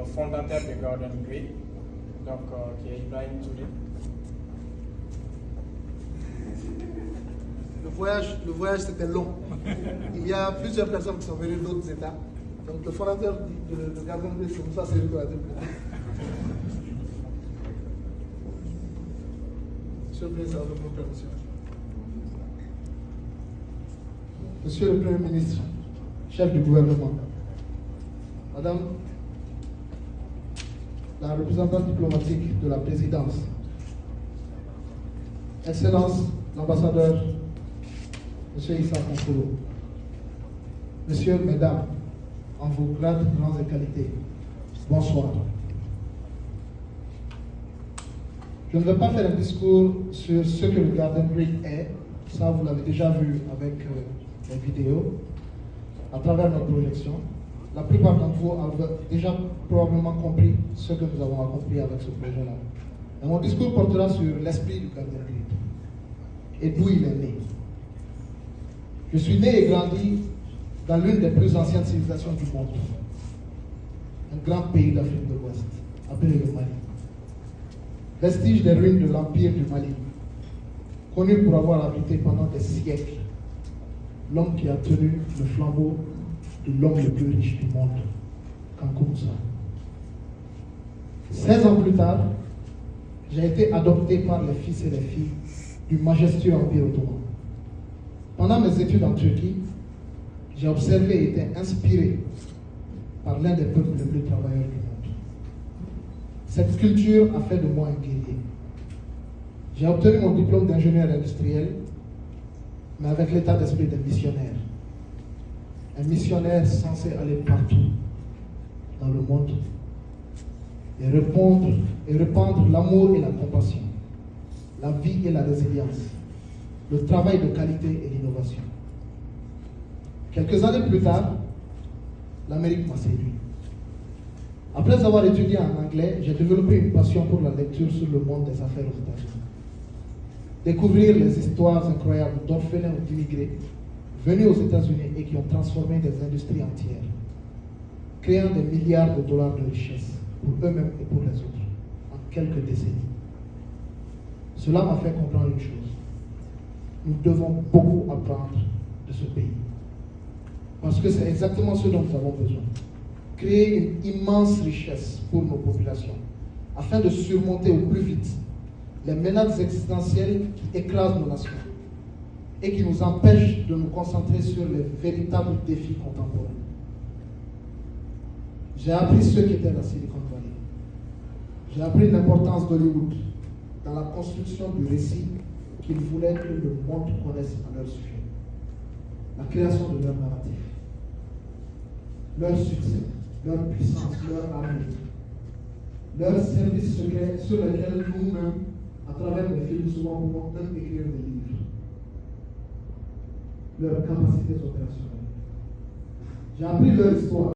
fondateur de Garden Green, donc qui est Ibrahim Touré. Le voyage c'était long. Il y a plusieurs personnes qui sont venues d'autres États. Donc le fondateur de Garden Green, c'est Moussa Serrou à Monsieur le Président, avec vos permissions. Monsieur le Premier ministre, chef du gouvernement, Madame la représentante diplomatique de la présidence, Excellence l'ambassadeur, Monsieur Issa Konkolo, Messieurs, Mesdames, en vos grades, rangs et qualités, bonsoir. Je ne vais pas faire un discours sur ce que le Garden Green est, ça vous l'avez déjà vu avec les vidéos, à travers nos projections. La plupart d'entre vous avez déjà probablement compris ce que nous avons accompli avec ce projet-là. Et mon discours portera sur l'esprit du Garden Green et d'où il est né. Je suis né et grandi dans l'une des plus anciennes civilisations du monde, un grand pays d'Afrique de l'Ouest, appelé le Mali. Vestige des ruines de l'Empire du Mali, connu pour avoir abrité pendant des siècles l'homme qui a tenu le flambeau de l'homme le plus riche du monde, Kankou Moussa. 16 ans plus tard, j'ai été adopté par les fils et les filles du majestueux Empire ottoman. Pendant mes études en Turquie, j'ai observé et été inspiré par l'un des peuples les plus travailleurs du monde. Cette culture a fait de moi un guerrier. J'ai obtenu mon diplôme d'ingénieur industriel, mais avec l'état d'esprit d'un missionnaire. Un missionnaire censé aller partout dans le monde et répandre l'amour et la compassion, la vie et la résilience, le travail de qualité et l'innovation. Quelques années plus tard, l'Amérique m'a séduit. Après avoir étudié en anglais, j'ai développé une passion pour la lecture sur le monde des affaires aux États-Unis. Découvrir les histoires incroyables d'orphelins ou d'immigrés venus aux États-Unis et qui ont transformé des industries entières, créant des milliards de dollars de richesse pour eux-mêmes et pour les autres, en quelques décennies. Cela m'a fait comprendre une chose. Nous devons beaucoup apprendre de ce pays. Parce que c'est exactement ce dont nous avons besoin. Créer une immense richesse pour nos populations, afin de surmonter au plus vite les menaces existentielles qui écrasent nos nations et qui nous empêchent de nous concentrer sur les véritables défis contemporains. J'ai appris ce qu'était la Silicon Valley. J'ai appris l'importance d'Hollywood dans la construction du récit qu'ils voulaient que le monde connaisse à leur sujet. La création de leur narratif, leur succès, leur puissance, leur armée, leurs services secrets sur lesquels nous-mêmes, à travers les films, souvent pouvons même écrire des livres, leurs capacités opérationnelles. J'ai appris leur histoire.